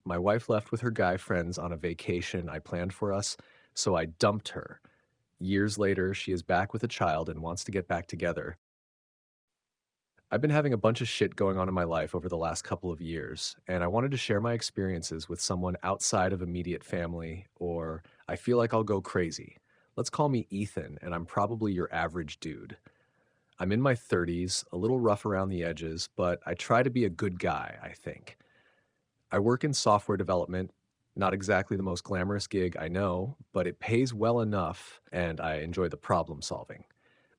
My wife left with her guy friends on a vacation I planned for us, so I dumped her. Years later, she is back with a child and wants to get back together. I've been having a bunch of shit going on in my life over the last couple of years, and I wanted to share my experiences with someone outside of immediate family, or I feel like I'll go crazy. Let's call me Ethan, and I'm probably your average dude. I'm in my 30s, a little rough around the edges, but I try to be a good guy, I think. I work in software development, not exactly the most glamorous gig, I know, but it pays well enough, and I enjoy the problem solving.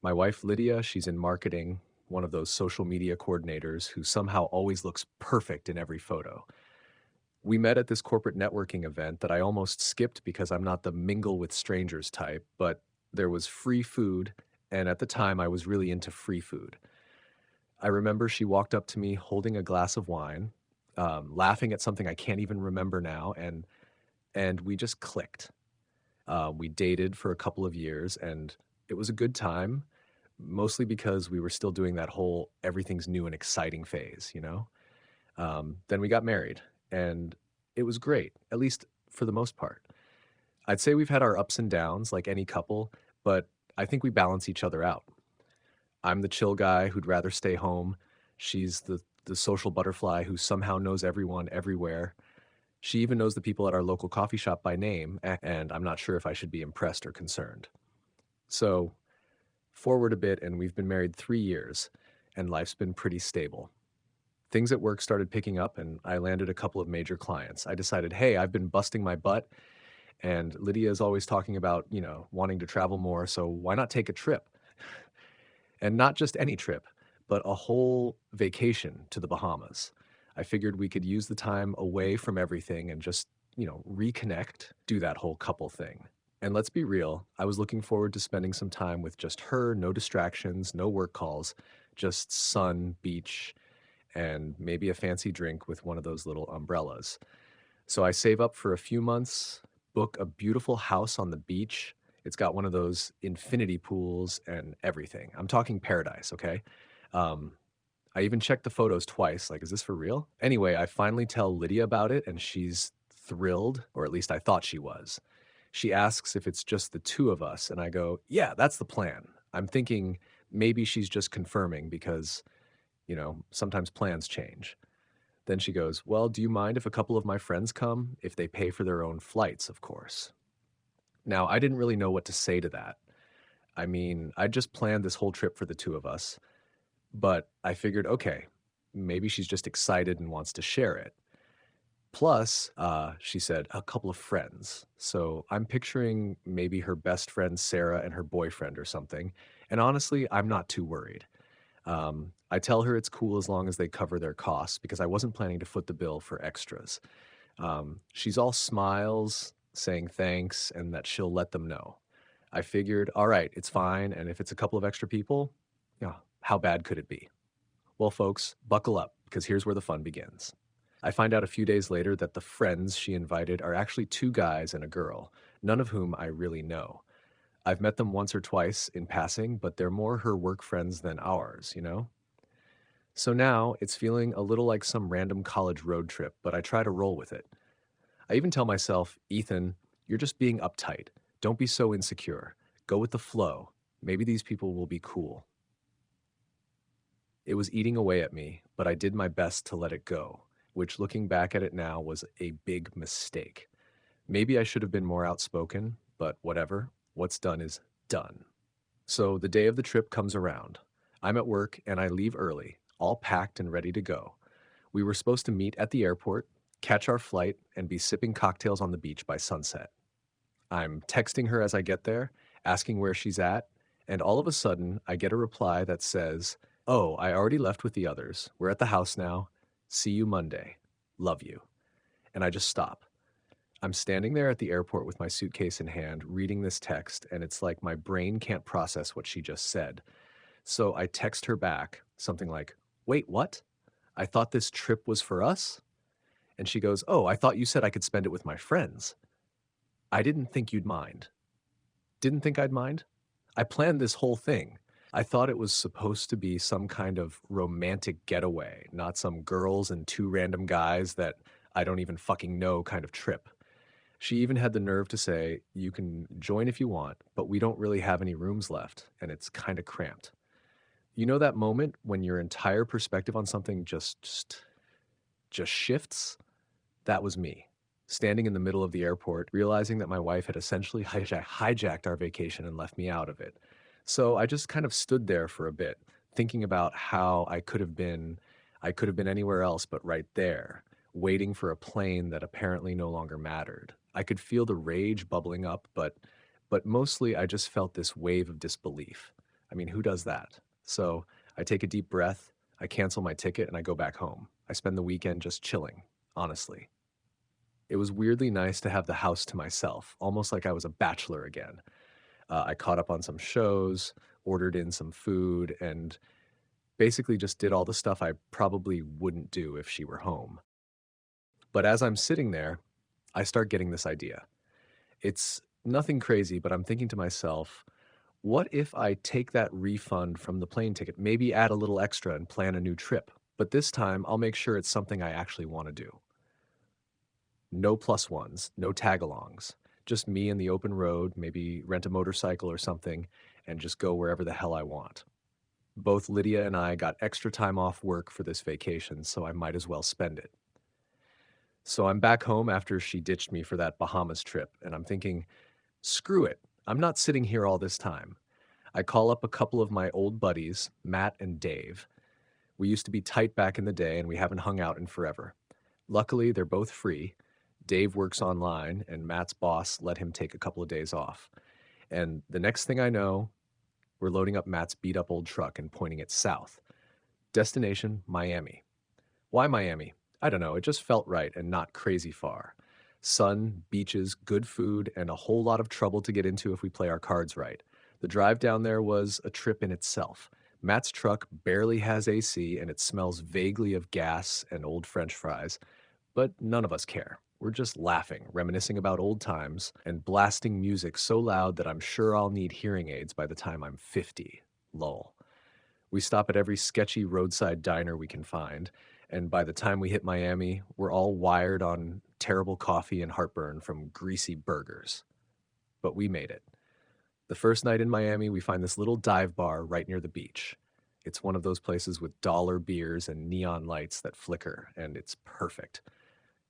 My wife, Lydia, she's in marketing, one of those social media coordinators who somehow always looks perfect in every photo. We met at this corporate networking event that I almost skipped because I'm not the mingle with strangers type, but there was free food, and at the time I was really into free food. I remember she walked up to me holding a glass of wine, laughing at something I can't even remember now, and we just clicked. We dated for a couple of years, and it was a good time, mostly because we were still doing that whole everything's new and exciting phase, you know? Then we got married, and it was great, at least for the most part. I'd say we've had our ups and downs like any couple, but I think we balance each other out. I'm the chill guy who'd rather stay home. She's the social butterfly who somehow knows everyone everywhere. She even knows the people at our local coffee shop by name, and I'm not sure if I should be impressed or concerned. So, forward a bit, and we've been married 3 years, and life's been pretty stable. Things at work started picking up, and I landed a couple of major clients. I decided, hey, I've been busting my butt, and Lydia is always talking about, wanting to travel more, so why not take a trip? And not just any trip, but a whole vacation to the Bahamas. I figured we could use the time away from everything and just, reconnect, do that whole couple thing. And let's be real, I was looking forward to spending some time with just her, no distractions, no work calls, just sun, beach, and maybe a fancy drink with one of those little umbrellas. So I save up for a few months, book a beautiful house on the beach. It's got one of those infinity pools and everything. I'm talking paradise, okay? Um, I even checked the photos twice. Like, is this for real? Anyway, I finally tell Lydia about it, and she's thrilled, or at least I thought she was. She asks if it's just the two of us, and I go, yeah, that's the plan. I'm thinking maybe she's just confirming because, sometimes plans change. Then she goes, well, do you mind if a couple of my friends come? If they pay for their own flights, of course. Now, I didn't really know what to say to that. I mean, I just planned this whole trip for the two of us, but I figured, okay, maybe she's just excited and wants to share it. Plus, she said, a couple of friends. So I'm picturing maybe her best friend Sarah and her boyfriend or something. And honestly, I'm not too worried. I tell her it's cool as long as they cover their costs because I wasn't planning to foot the bill for extras. She's all smiles, saying thanks, and that she'll let them know. I figured, all right, it's fine. And if it's a couple of extra people, how bad could it be? Well, folks, buckle up because here's where the fun begins. I find out a few days later that the friends she invited are actually two guys and a girl, none of whom I really know. I've met them once or twice in passing, but they're more her work friends than ours, you know? So now it's feeling a little like some random college road trip, but I try to roll with it. I even tell myself, Ethan, you're just being uptight. Don't be so insecure. Go with the flow. Maybe these people will be cool. It was eating away at me, but I did my best to let it go, which looking back at it now was a big mistake. Maybe I should have been more outspoken, but whatever. What's done is done. So the day of the trip comes around. I'm at work and I leave early, all packed and ready to go. We were supposed to meet at the airport, catch our flight, and be sipping cocktails on the beach by sunset. I'm texting her as I get there, asking where she's at, and all of a sudden I get a reply that says, oh, I already left with the others. We're at the house now. See you Monday. Love you. And I just stop. I'm standing there at the airport with my suitcase in hand, reading this text, and it's like my brain can't process what she just said. So I text her back something like, wait, what? I thought this trip was for us? And she goes, oh, I thought you said I could spend it with my friends. I didn't think you'd mind. Didn't think I'd mind? I planned this whole thing. I thought it was supposed to be some kind of romantic getaway, not some girls and two random guys that I don't even fucking know kind of trip. She even had the nerve to say, "You can join if you want, but we don't really have any rooms left, and it's kind of cramped." You know that moment when your entire perspective on something just shifts? That was me, standing in the middle of the airport, realizing that my wife had essentially hijacked our vacation and left me out of it. So I just kind of stood there for a bit, thinking about how I could have been anywhere else but right there, waiting for a plane that apparently no longer mattered. I could feel the rage bubbling up, but mostly I just felt this wave of disbelief. I mean, who does that? So I take a deep breath, I cancel my ticket, and I go back home. I spend the weekend just chilling, honestly. It was weirdly nice to have the house to myself, almost like I was a bachelor again. I caught up on some shows, ordered in some food, and basically just did all the stuff I probably wouldn't do if she were home. But as I'm sitting there, I start getting this idea. It's nothing crazy, but I'm thinking to myself, what if I take that refund from the plane ticket, maybe add a little extra and plan a new trip? But this time, I'll make sure it's something I actually want to do. No plus ones, no tag-alongs. Just me in the open road, maybe rent a motorcycle or something, and just go wherever the hell I want. Both Lydia and I got extra time off work for this vacation, so I might as well spend it. So I'm back home after she ditched me for that Bahamas trip, and I'm thinking, screw it. I'm not sitting here all this time. I call up a couple of my old buddies, Matt and Dave. We used to be tight back in the day, and we haven't hung out in forever. Luckily, they're both free. Dave works online, and Matt's boss let him take a couple of days off. And the next thing I know, we're loading up Matt's beat up old truck and pointing it south. Destination Miami. Why Miami? I don't know, it just felt right and not crazy far. Sun, beaches, good food, and a whole lot of trouble to get into if we play our cards right. The drive down there was a trip in itself. Matt's truck barely has AC and it smells vaguely of gas and old French fries, but none of us care. We're just laughing, reminiscing about old times, and blasting music so loud that I'm sure I'll need hearing aids by the time I'm 50. Lol. We stop at every sketchy roadside diner we can find, and by the time we hit Miami, we're all wired on terrible coffee and heartburn from greasy burgers. But we made it. The first night in Miami, we find this little dive bar right near the beach. It's one of those places with dollar beers and neon lights that flicker, and it's perfect.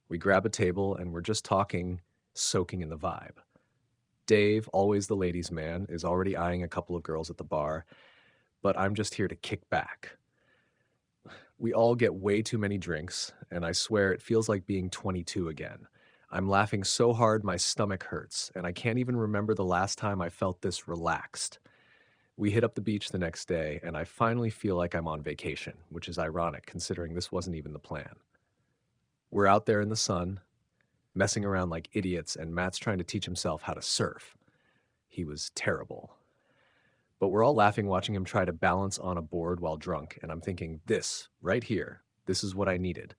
We grab a table and we're just talking, soaking in the vibe. Dave, always the ladies' man, is already eyeing a couple of girls at the bar, but I'm just here to kick back. We all get way too many drinks, and I swear it feels like being 22 again. I'm laughing so hard my stomach hurts, and I can't even remember the last time I felt this relaxed. We hit up the beach the next day, and I finally feel like I'm on vacation, which is ironic considering this wasn't even the plan. We're out there in the sun, messing around like idiots, and Matt's trying to teach himself how to surf. He was terrible. But we're all laughing watching him try to balance on a board while drunk, and I'm thinking, this, right here, this is what I needed.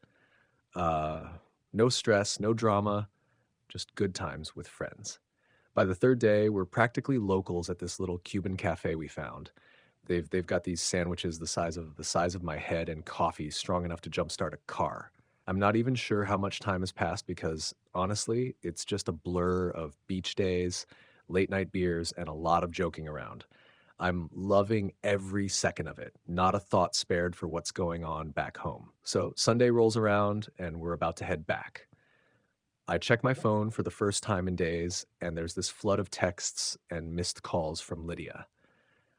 Uh, no stress, no drama, just good times with friends. By the third day, we're practically locals at this little Cuban cafe we found. They've got these sandwiches the size of my head and coffee strong enough to jumpstart a car. I'm not even sure how much time has passed because honestly, it's just a blur of beach days, late night beers, and a lot of joking around. I'm loving every second of it, not a thought spared for what's going on back home. So Sunday rolls around and we're about to head back. I check my phone for the first time in days, and there's this flood of texts and missed calls from Lydia.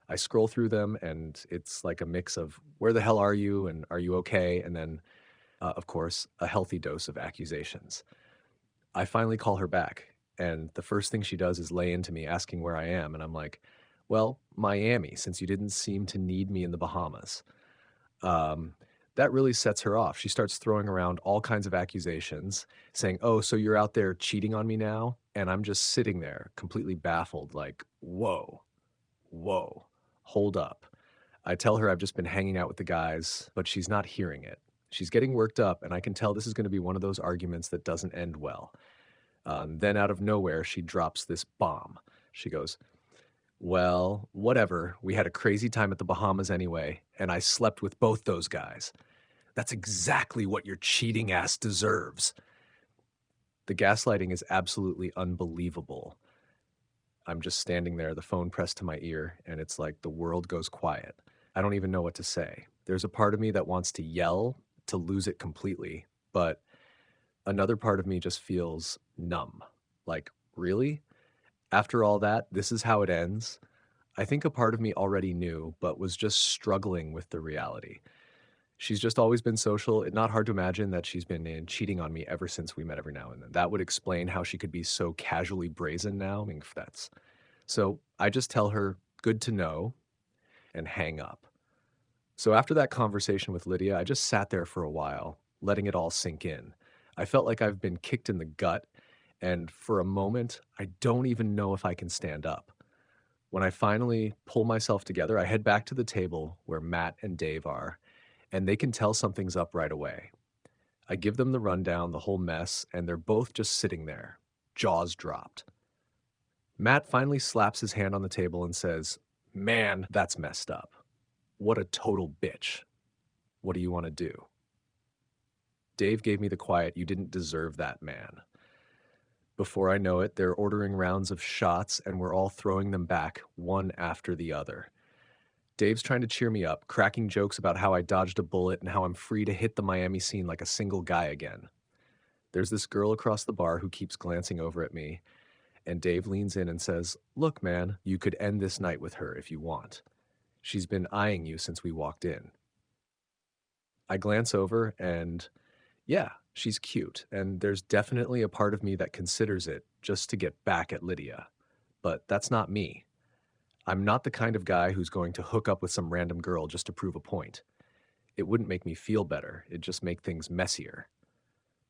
I scroll through them, and it's like a mix of where the hell are you and are you okay? And then, of course, a healthy dose of accusations. I finally call her back, and the first thing she does is lay into me asking where I am, and I'm like, well, Miami, since you didn't seem to need me in the Bahamas. Um, that really sets her off. She starts throwing around all kinds of accusations, saying, "Oh, so you're out there cheating on me now?" And I'm just sitting there, completely baffled, like, whoa, whoa, hold up. I tell her I've just been hanging out with the guys, but she's not hearing it. She's getting worked up, and I can tell this is going to be one of those arguments that doesn't end well. Then, out of nowhere, she drops this bomb. She goes, well, whatever. We had a crazy time at the Bahamas anyway, and I slept with both those guys. That's exactly what your cheating ass deserves. The gaslighting is absolutely unbelievable. I'm just standing there, the phone pressed to my ear, and it's like the world goes quiet. I don't even know what to say. There's a part of me that wants to yell, to lose it completely, but another part of me just feels numb. Like, really? After all that, this is how it ends? I think a part of me already knew, but was just struggling with the reality. She's just always been social. It's not hard to imagine that she's been cheating on me ever since we met every now and then. That would explain how she could be so casually brazen now. I mean, that's so I just tell her, good to know, and hang up. So after that conversation with Lydia, I just sat there for a while, letting it all sink in. I felt like I've been kicked in the gut, and for a moment, I don't even know if I can stand up. When I finally pull myself together, I head back to the table where Matt and Dave are, and they can tell something's up right away. I give them the rundown, the whole mess, and they're both just sitting there, jaws dropped. Matt finally slaps his hand on the table and says, "Man, that's messed up. What a total bitch. What do you want to do?" Dave gave me the quiet, "You didn't deserve that, man." Before I know it, they're ordering rounds of shots and we're all throwing them back, one after the other. Dave's trying to cheer me up, cracking jokes about how I dodged a bullet and how I'm free to hit the Miami scene like a single guy again. There's this girl across the bar who keeps glancing over at me, and Dave leans in and says, "Look, man, you could end this night with her if you want. She's been eyeing you since we walked in." I glance over and yeah, she's cute, and there's definitely a part of me that considers it just to get back at Lydia. But that's not me. I'm not the kind of guy who's going to hook up with some random girl just to prove a point. It wouldn't make me feel better, it'd just make things messier.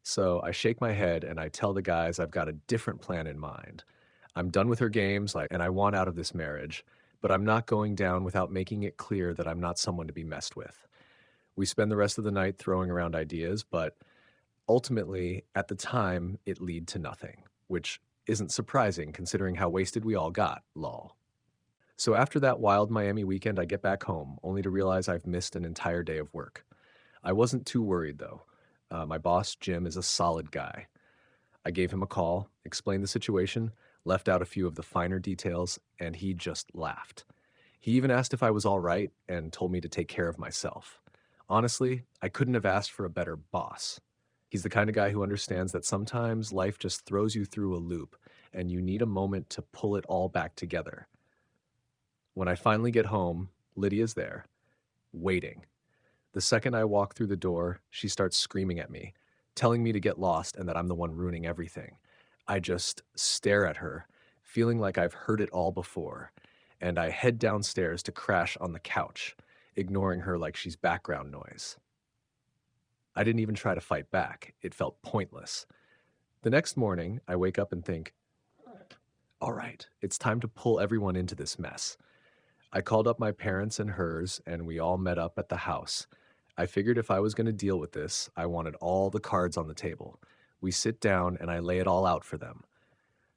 So I shake my head and I tell the guys I've got a different plan in mind. I'm done with her games, like, and I want out of this marriage, but I'm not going down without making it clear that I'm not someone to be messed with. We spend the rest of the night throwing around ideas, but ultimately, at the time, it lead to nothing, which isn't surprising considering how wasted we all got, lol. So after that wild Miami weekend, I get back home, only to realize I've missed an entire day of work. I wasn't too worried though. My boss, Jim, is a solid guy. I gave him a call, explained the situation, left out a few of the finer details, and he just laughed. He even asked if I was all right and told me to take care of myself. Honestly, I couldn't have asked for a better boss. He's the kind of guy who understands that sometimes life just throws you through a loop and you need a moment to pull it all back together. When I finally get home, Lydia's there, waiting. The second I walk through the door, she starts screaming at me, telling me to get lost and that I'm the one ruining everything. I just stare at her, feeling like I've heard it all before, and I head downstairs to crash on the couch, ignoring her like she's background noise. I didn't even try to fight back. It felt pointless. The next morning, I wake up and think, all right, it's time to pull everyone into this mess. I called up my parents and hers, and we all met up at the house. I figured if I was going to deal with this, I wanted all the cards on the table. We sit down and I lay it all out for them.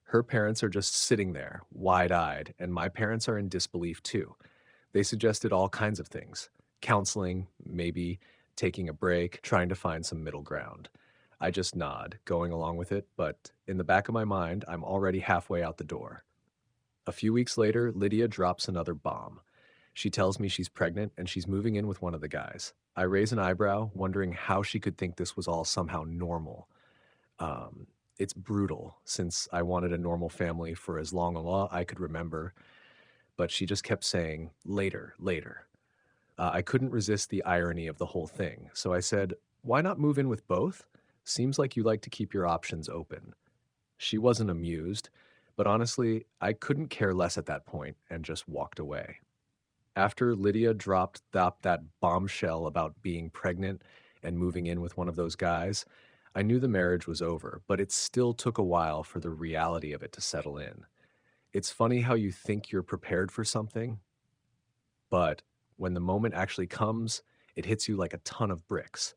Her parents are just sitting there, wide-eyed, and my parents are in disbelief too. They suggested all kinds of things. Counseling, maybe taking a break, trying to find some middle ground. I just nod, going along with it, but in the back of my mind, I'm already halfway out the door. A few weeks later, Lydia drops another bomb. She tells me she's pregnant and she's moving in with one of the guys. I raise an eyebrow, wondering how she could think this was all somehow normal. It's brutal, since I wanted a normal family for as long as I could remember, but she just kept saying, later, later. I couldn't resist the irony of the whole thing, so I said, why not move in with both? Seems like you like to keep your options open. She wasn't amused, but honestly, I couldn't care less at that point and just walked away. After Lydia dropped that bombshell about being pregnant and moving in with one of those guys, I knew the marriage was over, but it still took a while for the reality of it to settle in. It's funny how you think you're prepared for something, but when the moment actually comes, it hits you like a ton of bricks.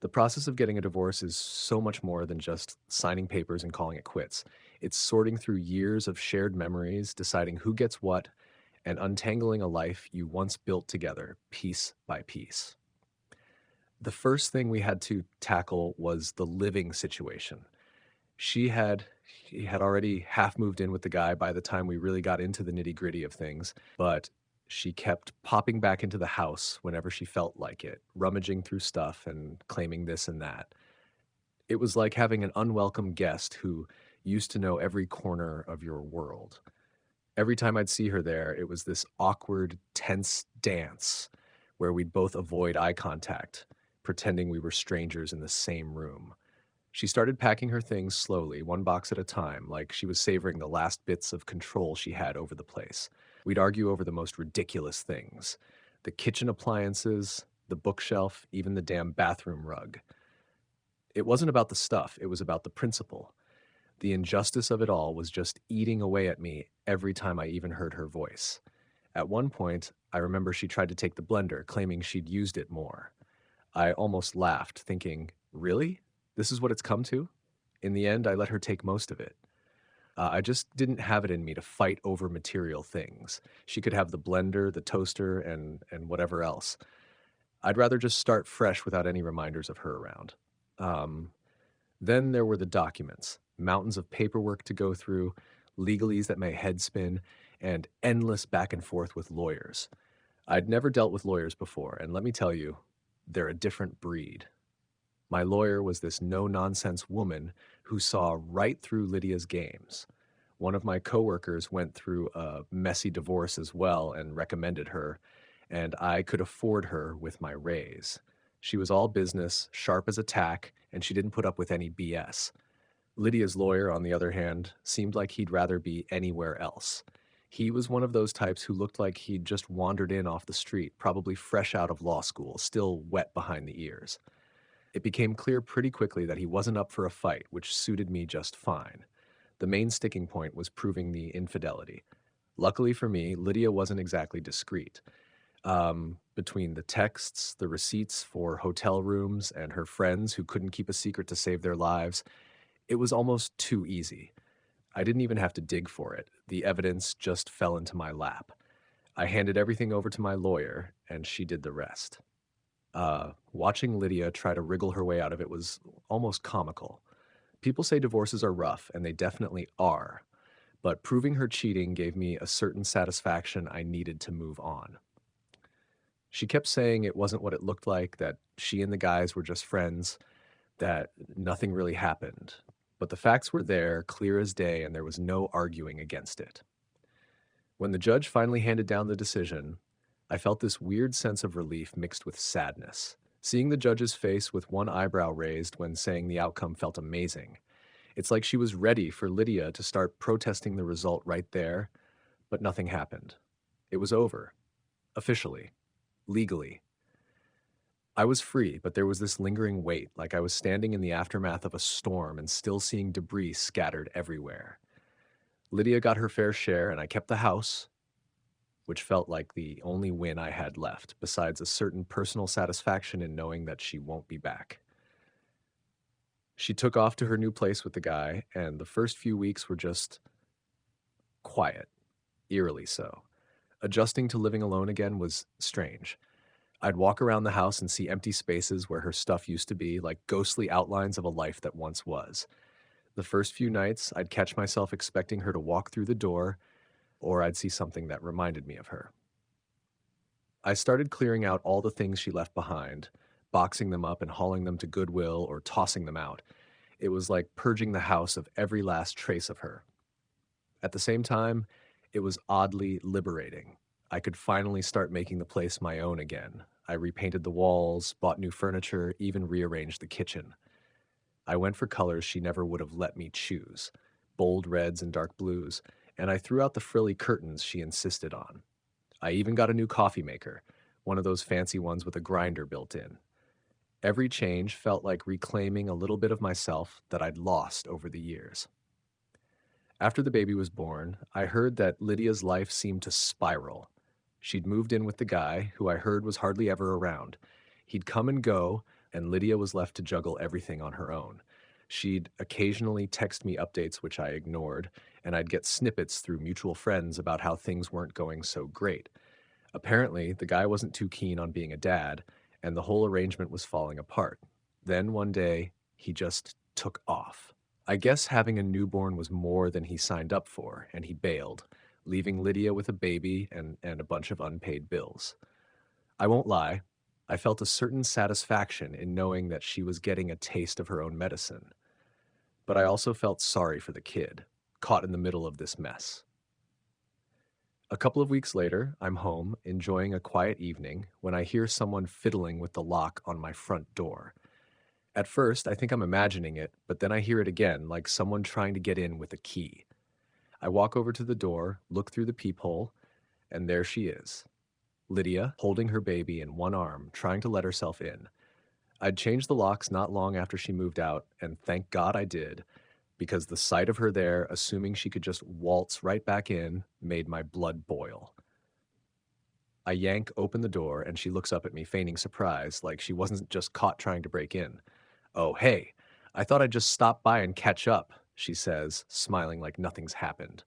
The process of getting a divorce is so much more than just signing papers and calling it quits. It's sorting through years of shared memories, deciding who gets what, and untangling a life you once built together, piece by piece. The first thing we had to tackle was the living situation. She had already half moved in with the guy by the time we really got into the nitty-gritty of things, but she kept popping back into the house whenever she felt like it, rummaging through stuff and claiming this and that. It was like having an unwelcome guest who used to know every corner of your world. Every time I'd see her there, it was this awkward, tense dance where we'd both avoid eye contact, pretending we were strangers in the same room. She started packing her things slowly, one box at a time, like she was savoring the last bits of control she had over the place. We'd argue over the most ridiculous things: the kitchen appliances, the bookshelf, even the damn bathroom rug. It wasn't about the stuff, it was about the principle. The injustice of it all was just eating away at me every time I even heard her voice. At one point, I remember she tried to take the blender, claiming she'd used it more. I almost laughed, thinking, really? This is what it's come to? In the end, I let her take most of it. I just didn't have it in me to fight over material things. She could have the blender, the toaster, and whatever else. I'd rather just start fresh without any reminders of her around. Um, then there were the documents, mountains of paperwork to go through, legalese that made head spin, and endless back and forth with lawyers. I'd never dealt with lawyers before, and let me tell you, they're a different breed. My lawyer was this no-nonsense woman who saw right through Lydia's games. One of my coworkers went through a messy divorce as well and recommended her, and I could afford her with my raise. She was all business, sharp as a tack, and she didn't put up with any BS. Lydia's lawyer, on the other hand, seemed like he'd rather be anywhere else. He was one of those types who looked like he'd just wandered in off the street, probably fresh out of law school, still wet behind the ears. It became clear pretty quickly that he wasn't up for a fight, which suited me just fine. The main sticking point was proving the infidelity. Luckily for me, Lydia wasn't exactly discreet. Between the texts, the receipts for hotel rooms, and her friends who couldn't keep a secret to save their lives, it was almost too easy. I didn't even have to dig for it. The evidence just fell into my lap. I handed everything over to my lawyer, and she did the rest. Watching Lydia try to wriggle her way out of it was almost comical. People say divorces are rough, and they definitely are, but proving her cheating gave me a certain satisfaction I needed to move on. She kept saying it wasn't what it looked like, that she and the guys were just friends, that nothing really happened. But the facts were there, clear as day, and there was no arguing against it. When the judge finally handed down the decision, I felt this weird sense of relief mixed with sadness. Seeing the judge's face with one eyebrow raised when saying the outcome felt amazing. It's like she was ready for Lydia to start protesting the result right there, but nothing happened. It was over. Officially. Legally. I was free, but there was this lingering weight, like I was standing in the aftermath of a storm and still seeing debris scattered everywhere. Lydia got her fair share, and I kept the house, which felt like the only win I had left, besides a certain personal satisfaction in knowing that she won't be back. She took off to her new place with the guy, and the first few weeks were just quiet, eerily so. Adjusting to living alone again was strange. I'd walk around the house and see empty spaces where her stuff used to be, like ghostly outlines of a life that once was. The first few nights, I'd catch myself expecting her to walk through the door, or I'd see something that reminded me of her. I started clearing out all the things she left behind, boxing them up and hauling them to Goodwill or tossing them out. It was like purging the house of every last trace of her. At the same time, it was oddly liberating. I could finally start making the place my own again. I repainted the walls, bought new furniture, even rearranged the kitchen. I went for colors she never would have let me choose, bold reds and dark blues, and I threw out the frilly curtains she insisted on. I even got a new coffee maker, one of those fancy ones with a grinder built in. Every change felt like reclaiming a little bit of myself that I'd lost over the years. After the baby was born, I heard that Lydia's life seemed to spiral. She'd moved in with the guy, who I heard was hardly ever around. He'd come and go, and Lydia was left to juggle everything on her own. She'd occasionally text me updates which I ignored, and I'd get snippets through mutual friends about how things weren't going so great. Apparently, the guy wasn't too keen on being a dad, and the whole arrangement was falling apart. Then one day, he just took off. I guess having a newborn was more than he signed up for, and he bailed, leaving Lydia with a baby and a bunch of unpaid bills. I won't lie, I felt a certain satisfaction in knowing that she was getting a taste of her own medicine, but I also felt sorry for the kid, caught in the middle of this mess. A couple of weeks later, I'm home, enjoying a quiet evening, when I hear someone fiddling with the lock on my front door. At first, I think I'm imagining it, but then I hear it again, like someone trying to get in with a key. I walk over to the door, look through the peephole, and there she is, Lydia, holding her baby in one arm, trying to let herself in. I'd changed the locks not long after she moved out, and thank God I did, because the sight of her there, assuming she could just waltz right back in, made my blood boil. I yank open the door, and she looks up at me, feigning surprise, like she wasn't just caught trying to break in. "Oh, hey, I thought I'd just stop by and catch up," she says, smiling like nothing's happened.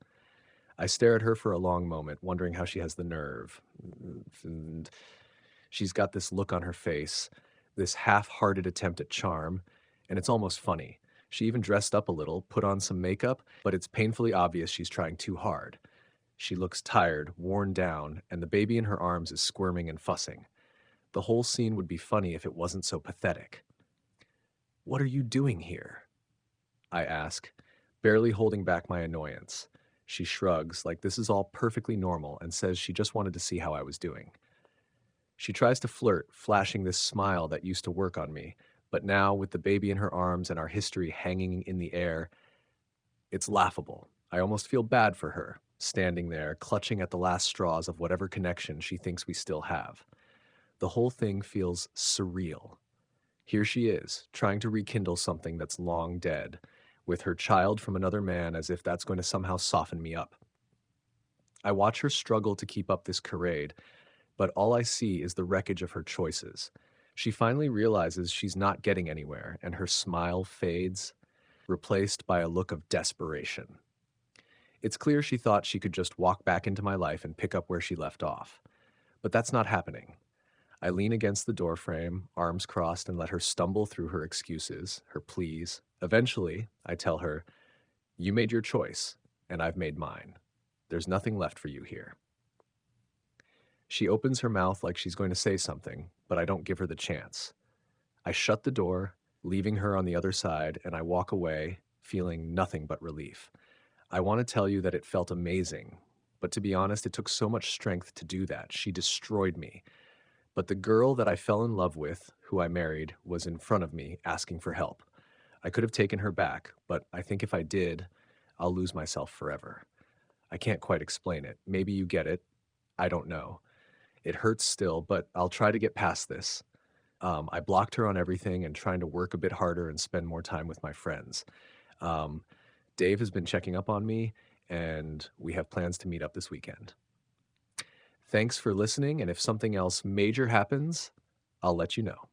I stare at her for a long moment, wondering how she has the nerve. And she's got this look on her face, this half-hearted attempt at charm, and it's almost funny. She even dressed up a little, put on some makeup, but it's painfully obvious she's trying too hard. She looks tired, worn down, and the baby in her arms is squirming and fussing. The whole scene would be funny if it wasn't so pathetic. "What are you doing here?" I ask, barely holding back my annoyance. She shrugs, like this is all perfectly normal, and says she just wanted to see how I was doing. She tries to flirt, flashing this smile that used to work on me, but now, with the baby in her arms and our history hanging in the air, it's laughable. I almost feel bad for her, standing there, clutching at the last straws of whatever connection she thinks we still have. The whole thing feels surreal. Here she is, trying to rekindle something that's long dead, with her child from another man as if that's going to somehow soften me up. I watch her struggle to keep up this charade, but all I see is the wreckage of her choices. She finally realizes she's not getting anywhere, and her smile fades, replaced by a look of desperation. It's clear she thought she could just walk back into my life and pick up where she left off. But that's not happening. I lean against the doorframe, arms crossed, and let her stumble through her excuses, her pleas. Eventually, I tell her, "You made your choice, and I've made mine. There's nothing left for you here." She opens her mouth like she's going to say something, but I don't give her the chance. I shut the door, leaving her on the other side, and I walk away, feeling nothing but relief. I want to tell you that it felt amazing, but to be honest, it took so much strength to do that. She destroyed me. But the girl that I fell in love with, who I married, was in front of me asking for help. I could have taken her back, but I think if I did, I'll lose myself forever. I can't quite explain it. Maybe you get it. I don't know. It hurts still, but I'll try to get past this. I blocked her on everything and trying to work a bit harder and spend more time with my friends. Um, Dave has been checking up on me, and we have plans to meet up this weekend. Thanks for listening, and if something else major happens, I'll let you know.